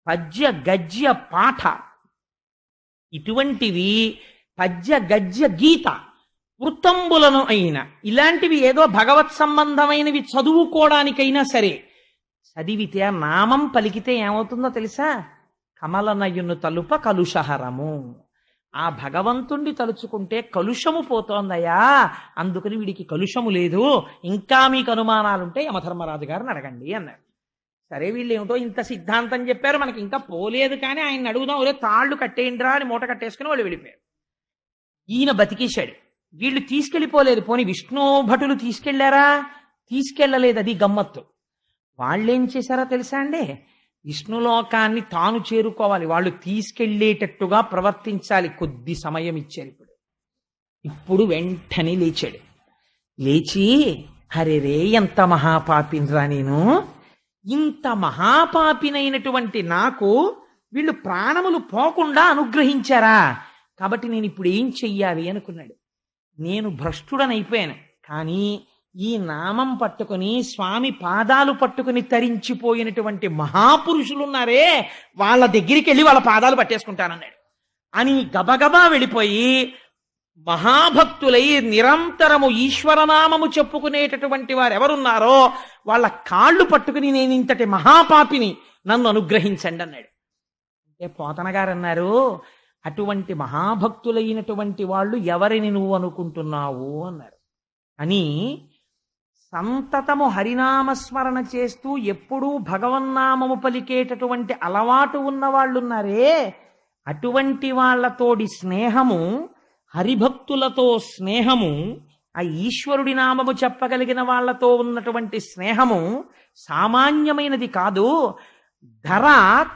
పద్య గద్య పాఠ ఇటువంటివి, పద్య గద్య గీత వృత్తంబులను అయిన ఇలాంటివి ఏదో భగవత్ సంబంధమైనవి చదువుకోవడానికైనా సరే చదివితే ఆ నామం పలికితే ఏమవుతుందో తెలుసా? కమలనయును తలుప కలుషహరము. ఆ భగవంతుణ్ణి తలుచుకుంటే కలుషము పోతోందయ్యా, అందుకని వీడికి కలుషము లేదు, ఇంకా మీకు అనుమానాలుంటే యమధర్మరాజు గారిని అడగండి అన్నాడు. సరే వీళ్ళు ఏమిటో ఇంత సిద్ధాంతం చెప్పారు, మనకి ఇంకా పోలేదు, కానీ ఆయన అడుగుదాం, ఒరే తాళ్ళు కట్టేయండిరా అని మూట కట్టేసుకుని వాళ్ళు వెళ్ళిపోయారు. ఈయన బతికేశాడు. వీళ్ళు తీసుకెళ్ళిపోలేదు. పోని విష్ణు భటులు తీసుకెళ్లారా? తీసుకెళ్లలేదు. అది గమ్మత్తు. వాళ్ళేం చేశారో తెలుసా అండి? విష్ణులోకాన్ని తాను చేరుకోవాలి, వాళ్ళు తీసుకెళ్లేటట్టుగా ప్రవర్తించాలి. కొద్ది సమయం ఇచ్చారు. ఇప్పుడు వెంటనే లేచాడు. లేచి, హరే రే ఎంత మహాపాపిన్రా నేను, ఇంత మహాపాపినైనటువంటి నాకు వీళ్ళు ప్రాణములు పోకుండా అనుగ్రహించారా, కాబట్టి నేను ఇప్పుడు ఏం చెయ్యాలి అనుకున్నాడు. నేను భ్రష్టుడనైపోయాను, కానీ ఈ నామం పట్టుకుని స్వామి పాదాలు పట్టుకుని తరించిపోయినటువంటి మహాపురుషులున్నారే, వాళ్ళ దగ్గరికి వెళ్ళి వాళ్ళ పాదాలు పట్టేసుకుంటానన్నాడు. అని గబగబా వెళ్ళిపోయి మహాభక్తులై నిరంతరము ఈశ్వరనామము చెప్పుకునేటటువంటి వారు ఎవరున్నారో వాళ్ళ కాళ్ళు పట్టుకుని, నేను ఇంతటి మహాపాపిని, నన్ను అనుగ్రహించండి అన్నాడు. అంటే పోతన గారు అన్నారు, అటువంటి మహాభక్తులైనటువంటి వాళ్ళు ఎవరిని నువ్వు అనుకుంటున్నావు అన్నారు. అని సంతతము హరినామస్మరణ చేస్తూ ఎప్పుడూ భగవన్నామము పలికేటటువంటి అలవాటు ఉన్న వాళ్ళున్నారే, అటువంటి వాళ్లతోడి స్నేహము, హరిభక్తులతో స్నేహము, ఆ ఈశ్వరుడి నామము చెప్పగలిగిన వాళ్లతో ఉన్నటువంటి స్నేహము సామాన్యమైనది కాదు.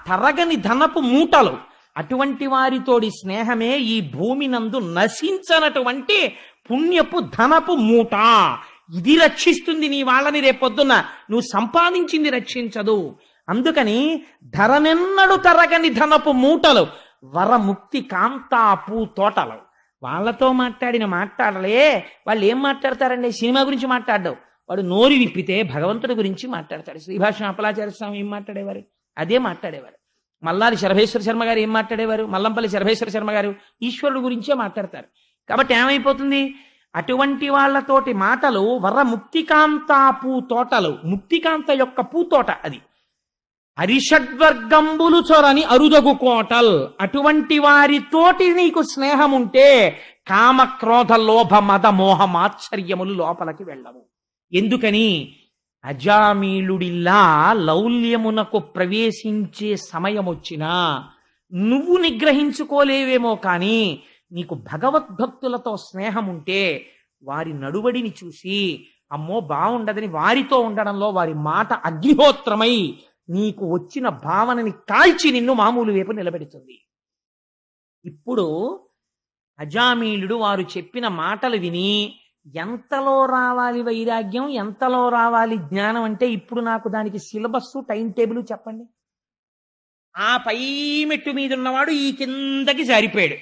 తరగని ధనపు మూటలు. అటువంటి వారితోడి స్నేహమే ఈ భూమి నందు నశించనటువంటి పుణ్యపు ధనపు మూట. ఇది రక్షిస్తుంది నీ వాళ్ళని, రేపొద్దున నువ్వు సంపాదించింది రక్షించదు. అందుకని ధరనెన్నడు తరగని ధనపు మూటలు, వరముక్తి కాంతాపు తోటలు. వాళ్ళతో మాట్లాడలే. వాళ్ళు ఏం మాట్లాడతారండి? సినిమా గురించి మాట్లాడడం. వాడు నోరు విప్పితే భగవంతుడి గురించి మాట్లాడతాడు. శ్రీభాష్యం అప్పలాచార్య స్వామి ఏం మాట్లాడేవారు? అదే మాట్లాడేవారు. మల్లారి శరభేశ్వర శర్మ గారు ఏం మాట్లాడేవారు? మల్లంపల్లి శరభేశ్వర శర్మ గారు ఈశ్వరుడు గురించే మాట్లాడతారు. కాబట్టి ఏమైపోతుంది? అటువంటి వాళ్లతోటి మాటలు వరముక్తికాంతా పూతోటలు. ముక్తికాంత యొక్క పూతోట అది. అరిషడ్వర్గంబులు చొరని అరుదగు కోటల్. అటువంటి వారితోటి నీకు స్నేహం ఉంటే కామ క్రోధ లోభ మద మోహమాశ్చర్యములు లోపలికి వెళ్ళవు. ఎందుకని? అజామీళుడిల్లా లౌల్యమునకు ప్రవేశించే సమయం వచ్చినా నువ్వు నిగ్రహించుకోలేవేమో, కానీ నీకు భగవద్భక్తులతో స్నేహం ఉంటే వారి నడువడిని చూసి అమ్మో బాగుండదని వారితో ఉండడంలో వారి మాట అగ్నిహోత్రమై నీకు వచ్చిన భావనని కాల్చి నిన్ను మామూలు వైపు నిలబెడుతుంది. ఇప్పుడు అజామీళుడు వారు చెప్పిన మాటలు విని ఎంతలో రావాలి వైరాగ్యం, ఎంతలో రావాలి జ్ఞానం అంటే, ఇప్పుడు నాకు దానికి సిలబస్ టైం టేబుల్ చెప్పండి. ఆ పై మెట్టు మీద ఉన్నవాడు ఈ కిందకి జారిపోయాడు.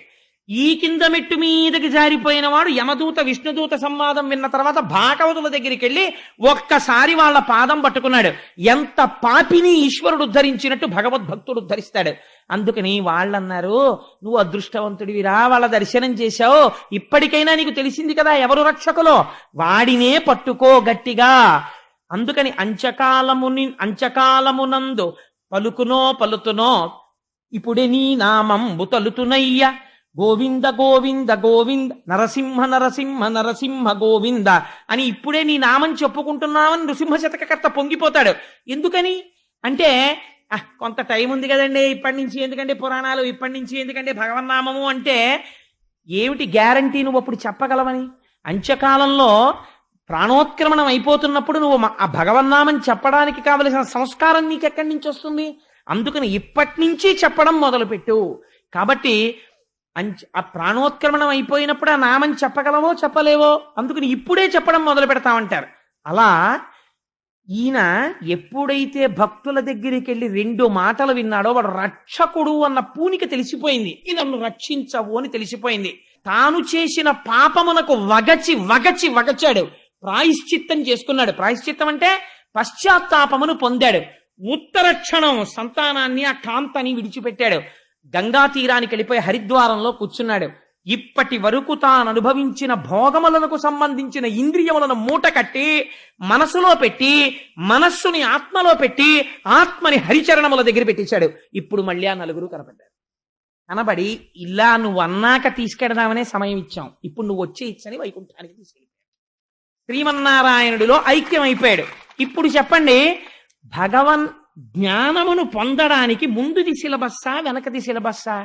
ఈ కింద మెట్టు మీదకి జారిపోయిన వాడు యమదూత విష్ణుదూత సంవాదం విన్న తర్వాత భాగవతుల దగ్గరికి వెళ్ళి ఒక్కసారి వాళ్ళ పాదం పట్టుకున్నాడు. ఎంత పాపిని ఈశ్వరుడు ఉద్ధరించినట్టు భగవద్భక్తుడు ఉద్ధరిస్తాడు. అందుకని వాళ్ళన్నారు, నువ్వు అదృష్టవంతుడివిరా, వాళ్ళ దర్శనం చేశావు, ఇప్పటికైనా నీకు తెలిసింది కదా ఎవరు రక్షకులో, వాడినే పట్టుకో గట్టిగా. అందుకని అంచకాలమునందు పలుతునో ఇప్పుడే నీ నామంబు తలుతునయ్య, గోవింద గోవింద గోవింద నరసింహ నరసింహ నరసింహ గోవింద అని ఇప్పుడే నీ నామం చెప్పుకుంటున్నామని నృసింహ శతకకర్త పొంగిపోతాడు. ఎందుకని అంటే, కొంత టైం ఉంది కదండి, ఇప్పటి నుంచి ఎందుకంటే పురాణాలు, ఇప్పటి నుంచి ఎందుకంటే భగవన్నామము అంటే ఏమిటి గ్యారంటీ నువ్వు అప్పుడు చెప్పగలవని? అంత్యకాలంలో ప్రాణోత్క్రమణం అయిపోతున్నప్పుడు నువ్వు ఆ భగవన్నామం చెప్పడానికి కావలసిన సంస్కారం నీకెక్కడి నుంచి వస్తుంది? అందుకని ఇప్పటి నుంచి చెప్పడం మొదలుపెట్టు. కాబట్టి ఆ ప్రాణోత్క్రమణం అయిపోయినప్పుడు ఆ నామం చెప్పగలవో చెప్పలేవో, అందుకని ఇప్పుడే చెప్పడం మొదలు పెడతామంటారు. అలా ఈయన ఎప్పుడైతే భక్తుల దగ్గరికి వెళ్ళి 2 మాటలు విన్నాడో వాడు రక్షకుడు అన్న పూనిక తెలిసిపోయింది. ఇది నన్ను రక్షించవు అని తెలిసిపోయింది. తాను చేసిన పాపమునకు వగచాడు, ప్రాయశ్చిత్తం చేసుకున్నాడు. ప్రాయశ్చిత్తం అంటే పశ్చాత్తాపమును పొందాడు. ఉత్తర క్షణం సంతానాన్ని ఆ కాంతని విడిచిపెట్టాడు. గంగా తీరానికి వెళ్ళిపోయి హరిద్వారంలో కూర్చున్నాడు. ఇప్పటి వరకు తాను అనుభవించిన భోగములకు సంబంధించిన ఇంద్రియములను మూట కట్టి మనసులో పెట్టి, మనస్సుని ఆత్మలో పెట్టి, ఆత్మని హరిచరణముల దగ్గర పెట్టించాడు. ఇప్పుడు మళ్ళీ ఆ నలుగురు కనపడ్డారు. కనబడి, ఇలా నువ్వు అన్నాక తీసుకెడదామనే సమయం ఇచ్చాం, ఇప్పుడు నువ్వు వచ్చే ఇచ్చని వైకుంఠానికి తీసుకెళ్ళిపోయాడు. శ్రీమన్నారాయణుడిలో ఐక్యం అయిపోయాడు. ఇప్పుడు చెప్పండి, భగవన్ జ్ఞానమును పొందడానికి ముందుది సిలబస్సా వెనకది సిలబస్సా?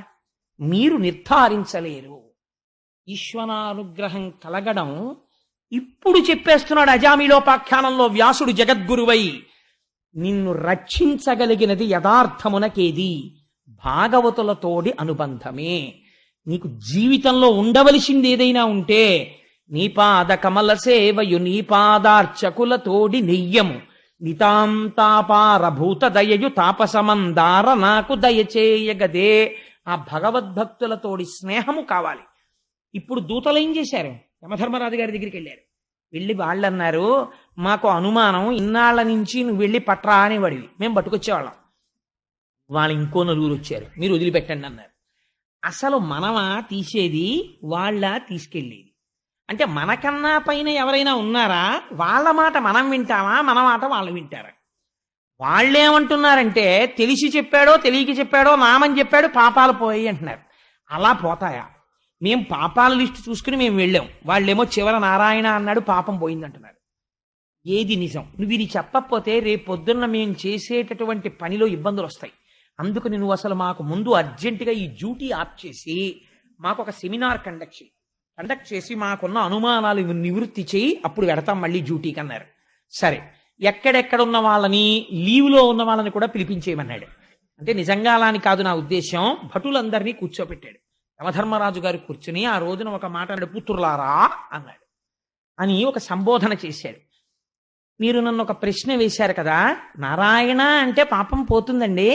మీరు నిర్ధారించలేరు. ఈశ్వరానుగ్రహం కలగడం ఇప్పుడు చెప్పేస్తున్నాడు అజామిలోపాఖ్యానంలో వ్యాసుడు జగద్గురువై. నిన్ను రక్షించగలిగినది యథార్థమునకేది? భాగవతులతోడి అనుబంధమే. నీకు జీవితంలో ఉండవలసింది ఏదైనా ఉంటే నీ పాద కమల సేవయు నీ పాదార్చకులతోడి నెయ్యము నితాంతాపారభూత దయయు తాపసమందార నాకు దయచేయగదే. ఆ భగవద్భక్తులతోడి స్నేహము కావాలి. ఇప్పుడు దూతలు ఏం చేశారు? యమధర్మరాజు గారి దగ్గరికి వెళ్ళారు. వెళ్ళి వాళ్ళు అన్నారు, మాకు అనుమానం, ఇన్నాళ్ల నుంచి నువ్వు వెళ్ళి పట్రా అనేవాడివి, మేము పట్టుకొచ్చేవాళ్ళం. వాళ్ళు ఇంకో నలుగురు వచ్చారు, మీరు వదిలిపెట్టండి అన్నారు. అసలు మనమా తీసేది, వాళ్ళ తీసుకెళ్ళేది? అంటే మనకన్నా పైన ఎవరైనా ఉన్నారా? వాళ్ళ మాట మనం వింటామా, మన మాట వాళ్ళు వింటారా? వాళ్ళేమంటున్నారంటే, తెలిసి చెప్పాడో తెలియక చెప్పాడో నామని చెప్పాడు, పాపాలు పోయి అంటున్నారు. అలా పోతాయా? మేం పాపాల లిస్టు చూసుకుని మేము వెళ్ళాం, వాళ్ళేమో చివర నారాయణ అన్నాడు, పాపం పోయిందంటున్నారు. ఏది నిజం? నువ్వు ఇది చెప్పకపోతే రేపు పొద్దున్న మేము చేసేటటువంటి పనిలో ఇబ్బందులు వస్తాయి. అందుకని నువ్వు అసలు మాకు ముందు అర్జెంటుగా ఈ డ్యూటీ ఆఫ్ చేసి మాకు ఒక సెమినార్ కండక్ట్ చేసి మాకున్న అనుమానాలు నివృత్తి చేయి, అప్పుడు వెడతాం మళ్ళీ డ్యూటీకి అన్నారు. సరే, ఎక్కడెక్కడ ఉన్న వాళ్ళని, లీవ్లో ఉన్న వాళ్ళని కూడా పిలిపించేయమన్నాడు. అంటే నిజంగా అలా అని కాదు నా ఉద్దేశం. భటులందరినీ కూర్చోపెట్టాడు. యమధర్మరాజు గారు కూర్చుని ఆ రోజున ఒక మాట అన్నాడు, పుత్రులారా అన్నాడు. అని ఒక సంబోధన చేశాడు. మీరు నన్ను ఒక ప్రశ్న వేశారు కదా, నారాయణ అంటే పాపం పోతుందండి,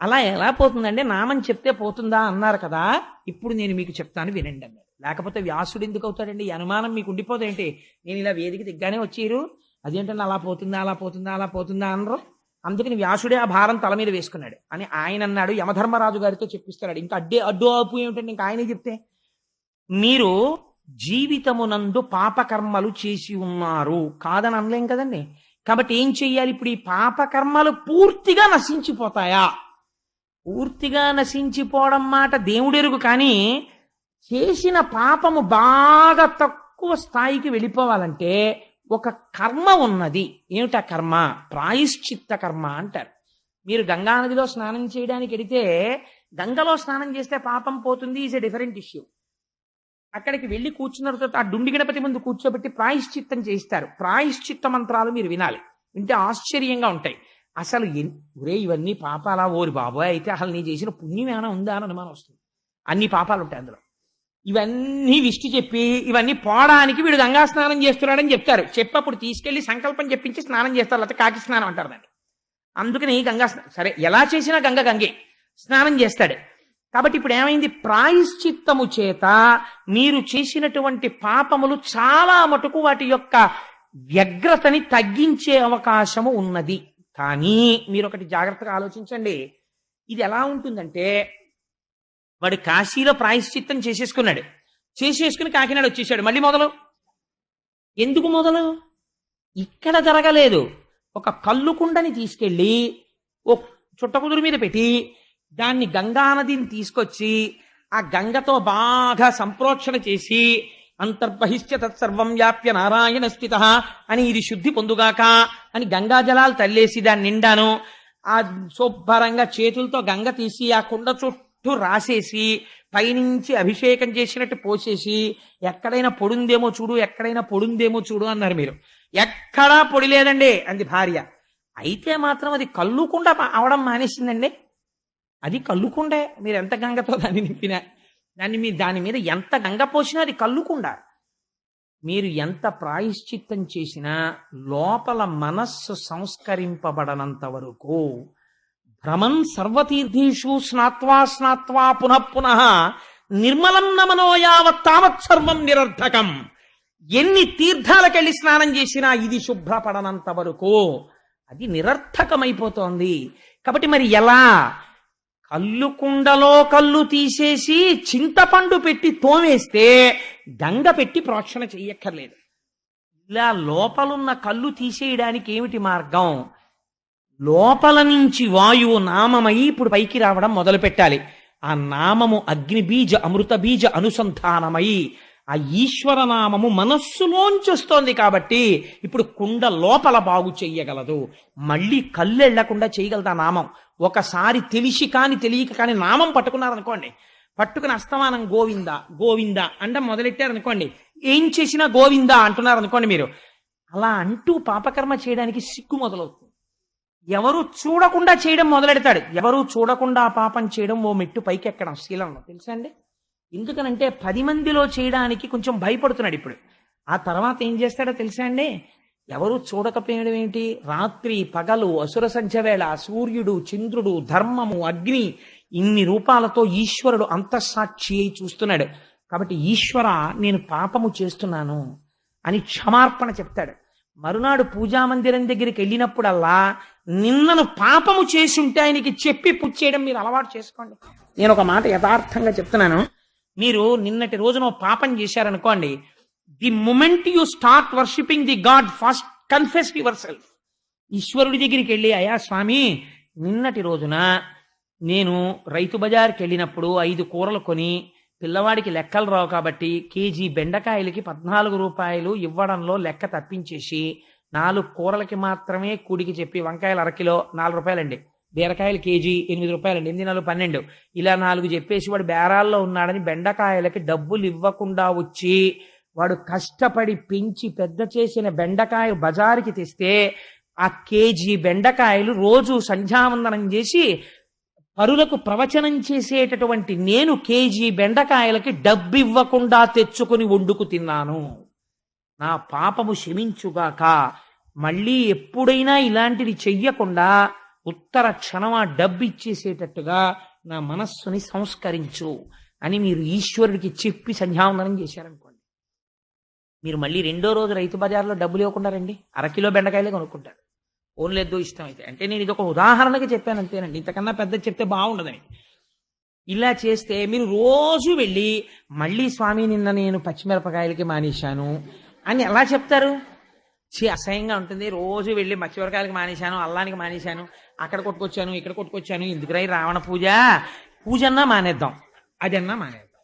అలా ఎలా పోతుందండి, నామని చెప్తే పోతుందా అన్నారు కదా, ఇప్పుడు నేను మీకు చెప్తాను వినండి అన్నాడు. లేకపోతే వ్యాసుడు ఎందుకు అవుతాడండి? ఈ అనుమానం మీకు ఉండిపోదేంటి? నేను ఇలా వేదిక దిగ్గానే వచ్చారు, అదేంటంటే అలా పోతుందా అలా పోతుందా అలా పోతుందా అనరు. అందుకని వ్యాసుడే ఆ భారం తల మీద వేసుకున్నాడు అని ఆయన అన్నాడు. యమధర్మరాజు గారితో చెప్పిస్తున్నాడు. ఇంకా అడ్డు ఆపు ఏమిటంటే ఇంకా ఆయనే చెప్తే, మీరు జీవితమునందు పాపకర్మలు చేసి ఉన్నారు కాదని అనలేం కదండి. కాబట్టి ఏం చెయ్యాలి? ఇప్పుడు ఈ పాపకర్మలు పూర్తిగా నశించిపోతాయా? పూర్తిగా నశించిపోవడం మాట దేవుడెరుగు, కానీ చేసిన పాపము బాగా తక్కువ స్థాయికి వెళ్ళిపోవాలంటే ఒక కర్మ ఉన్నది. ఏమిటా కర్మ? ప్రాయశ్చిత్త కర్మ అంటారు. మీరు గంగానదిలో స్నానం చేయడానికి వెడితే, గంగలో స్నానం చేస్తే పాపం పోతుంది, ఈజ్ ఎ డిఫరెంట్ ఇష్యూ. అక్కడికి వెళ్ళి కూర్చున్న తర్వాత ఆ డుండి గణపతి ముందు కూర్చోబెట్టి ప్రాయశ్చిత్తం చేయిస్తారు. ప్రాయశ్చిత్త మంత్రాలు మీరు వినాలి, వింటే ఆశ్చర్యంగా ఉంటాయి. అసలు ఒరే ఇవన్నీ పాపాలా? ఓరి బాబోయ్, అయితే అసలు నీ చేసిన పుణ్యం ఏమైనా ఉందా అని అనుమానం వస్తుంది. అన్ని పాపాలు ఉంటాయి అందులో. ఇవన్నీ లిస్టు చెప్పి ఇవన్నీ పోవడానికి వీడు గంగా స్నానం చేస్తున్నాడని చెప్తారు. చెప్పప్పుడు తీసుకెళ్లి సంకల్పం చెప్పించి స్నానం చేస్తారు, లేకపోతే కాకి స్నానం అంటారు దాన్ని. అందుకని గంగా సరే ఎలా చేసినా గంగే స్నానం చేస్తాడు. కాబట్టి ఇప్పుడు ఏమైంది? ప్రాయశ్చిత్తము చేత మీరు చేసినటువంటి పాపములు చాలా మటుకు వాటి యొక్క వ్యగ్రతని తగ్గించే అవకాశము ఉన్నది. కానీ మీరు ఒకటి జాగ్రత్తగా ఆలోచించండి. ఇది ఎలా ఉంటుందంటే, వాడు కాశీలో ప్రాయశ్చిత్తం చేసేసుకుని కాకినాడ వచ్చేసాడు. మళ్ళీ మొదలు. ఎందుకు మొదలు? ఇక్కడ జరగలేదు. ఒక కల్లుకుండని తీసుకెళ్ళి ఓ చుట్టకుదురు మీద పెట్టి దాన్ని గంగానదిని తీసుకొచ్చి ఆ గంగతో బాగా సంప్రోక్షణ చేసి అంతర్బహిష్య తత్సర్వం వ్యాప్య నారాయణ స్థిత అని ఇది శుద్ధి పొందుగాక అని గంగా జలాలు తల్లేసి దాన్ని నిండాను ఆ శుభ్రంగా చేతులతో గంగ తీసి ఆ కుండ చుట్టూ రాసేసి పైనుంచి అభిషేకం చేసినట్టు పోసేసి ఎక్కడైనా పొడుందేమో చూడు, ఎక్కడైనా పొడుందేమో చూడు అన్నారు. మీరు ఎక్కడా పొడి లేదండి అంది భార్య. అయితే మాత్రం అది కల్లుకుండా అవడం మానేసిందండి. అది కల్లుకుండే. మీరు ఎంత గంగతో దాన్ని నింపినా, దాని మీద ఎంత గంగ పోసినా అది కల్లుకుండా. మీరు ఎంత ప్రాయశ్చిత్తం చేసినా లోపల మనస్సు సంస్కరింపబడనంత వరకు భ్రమన్ సర్వతీర్థీషు స్నాత్వా పునః నిర్మలం నమనో యావత్ తావత్ సర్వం నిరర్థకం. ఎన్ని తీర్థాలకెళ్ళి స్నానం చేసినా ఇది శుభ్రపడనంత వరకు అది నిరర్థకమైపోతోంది. కాబట్టి మరి ఎలా? కల్లు కుండలో కల్లు తీసేసి చింతపండు పెట్టి తోమేస్తే గంగ పెట్టి ప్రోక్షణ చెయ్యక్కర్లేదు. ఇలా లోపలున్న కల్లు తీసేయడానికి ఏమిటి మార్గం? లోపల నుంచి వాయువు నామమై ఇప్పుడు పైకి రావడం మొదలు పెట్టాలి. ఆ నామము అగ్నిబీజ అమృత బీజ అనుసంధానమై ఆ ఈశ్వర నామము మనస్సులోంచి వస్తోంది కాబట్టి ఇప్పుడు కుండ లోపల బాగు చెయ్యగలదు. మళ్ళీ కళ్ళెళ్లకుండా చేయగలదు ఆ నామం. ఒకసారి తెలిసి కాని తెలియక కాని నామం పట్టుకున్నారనుకోండి, పట్టుకుని అస్తమానం గోవింద గోవింద అంటే మొదలెట్టారనుకోండి, ఏం చేసినా గోవింద అంటున్నారనుకోండి మీరు, అలా అంటూ పాపకర్మ చేయడానికి సిగ్గు మొదలవుతుంది. ఎవరు చూడకుండా చేయడం మొదలెడతాడు. ఎవరు చూడకుండా పాపం చేయడం ఓ మెట్టు పైకి ఎక్కడం శీలంలో, తెలుసా అండి? ఎందుకనంటే 10 మందిలో చేయడానికి కొంచెం భయపడుతున్నాడు ఇప్పుడు. ఆ తర్వాత ఏం చేస్తాడో తెలుసా అండి? ఎవరు చూడకపోయడం ఏంటి? రాత్రి పగలు అసుర సంధ్య వేళ సూర్యుడు చంద్రుడు ధర్మము అగ్ని ఇన్ని రూపాలతో ఈశ్వరుడు అంతఃసాక్షి అయి చూస్తున్నాడు. కాబట్టి ఈశ్వర నేను పాపము చేస్తున్నాను అని క్షమార్పణ చెప్తాడు. మరునాడు పూజామందిరం దగ్గరికి వెళ్ళినప్పుడల్లా నిన్నను పాపము చేసి ఉంటే ఆయనకి చెప్పి పుచ్చేయడం మీరు అలవాటు చేసుకోండి. నేను ఒక మాట యథార్థంగా చెప్తున్నాను. మీరు నిన్నటి రోజున పాపం చేశారనుకోండి, the moment you start worshipping the God first confess yourself. ఈశ్వరుడి దగ్గరికి వెళ్ళి, అయ్యా స్వామి, నిన్నటి రోజున నేను రైతు బజార్కి వెళ్ళినప్పుడు 5 కూరలు కొని పిల్లవాడికి లెక్కలు రావు కాబట్టి కేజీ బెండకాయలకి 14 రూపాయలు ఇవ్వడంలో లెక్క తప్పించేసి 4 కూరలకి మాత్రమే కూడికి చెప్పి, వంకాయలు అరకిలో 4 రూపాయలండి, బీరకాయలు కేజీ 8 రూపాయలండి, 8 4 12 ఇలా 4 చెప్పేసి వాడు బేరాల్లో ఉన్నాడని బెండకాయలకి డబ్బులు ఇవ్వకుండా వచ్చి వాడు కష్టపడి పెంచి పెద్ద చేసిన బెండకాయ బజారుకి తెస్తే ఆ కేజీ బెండకాయలు రోజు సంధ్యావందనం చేసి పరులకు ప్రవచనం చేసేటటువంటి నేను కేజీ బెండకాయలకి డబ్బు ఇవ్వకుండా తెచ్చుకుని వండుకు తిన్నాను. నా పాపము క్షమించుగాక. మళ్ళీ ఎప్పుడైనా ఇలాంటిది చెయ్యకుండా ఉత్తర క్షణం ఆ డబ్బు ఇచ్చేసేటట్టుగా నా మనస్సుని సంస్కరించు అని మీరు ఈశ్వరుడికి చెప్పి సంధ్యావందనం చేశారనుకోండి, మీరు మళ్ళీ 2వ రోజు రైతు బజార్లో డబ్బులు ఇవ్వకుండా రండి, అరకిలో బెండకాయలే కొనుక్కుంటారు. ఓన్లేదో ఇష్టం అయితే. అంటే నేను ఇది ఒక ఉదాహరణకి చెప్పాను అంతేనండి, ఇంతకన్నా పెద్ద చెప్తే బాగుండదని. ఇలా చేస్తే మీరు రోజు వెళ్ళి మళ్ళీ స్వామి నిన్న నేను పచ్చిమిరపకాయలకి మానేశాను అని ఎలా చెప్తారు? అసహ్యంగా ఉంటుంది. రోజు వెళ్ళి మత్స్యవరకాయలకి మానేశాను, అల్లానికి మానేశాను, అక్కడ కొట్టుకొచ్చాను ఇక్కడ కొట్టుకొచ్చాను, ఎందుకురా రావణ పూజ అన్నా మానేద్దాం, అదన్నా మానేద్దాం.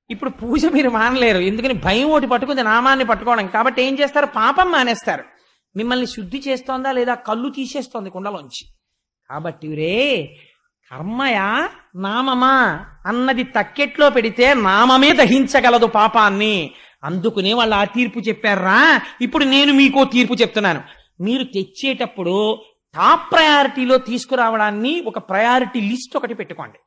ఇప్పుడు పూజ మీరు మానలేరు, ఎందుకని భయం ఒకటి పట్టుకుంది, నామాన్ని పట్టుకోవడం. కాబట్టి ఏం చేస్తారు? పాపం మానేస్తారు. మిమ్మల్ని శుద్ధి చేస్తోందా లేదా? కళ్ళు తీసేస్తోంది కుండలోంచి. కాబట్టి రే కర్మయా నామమా అన్నది తక్కెట్లో పెడితే నామమే దహించగలదు పాపాన్ని. అందుకునే వాళ్ళు ఆ తీర్పు చెప్పారా. ఇప్పుడు నేను మీకో తీర్పు చెప్తున్నాను. మీరు తెచ్చేటప్పుడు టాప్ ప్రయారిటీలో తీసుకురావడాన్ని ఒక ప్రయారిటీ లిస్ట్ ఒకటి పెట్టుకోండి.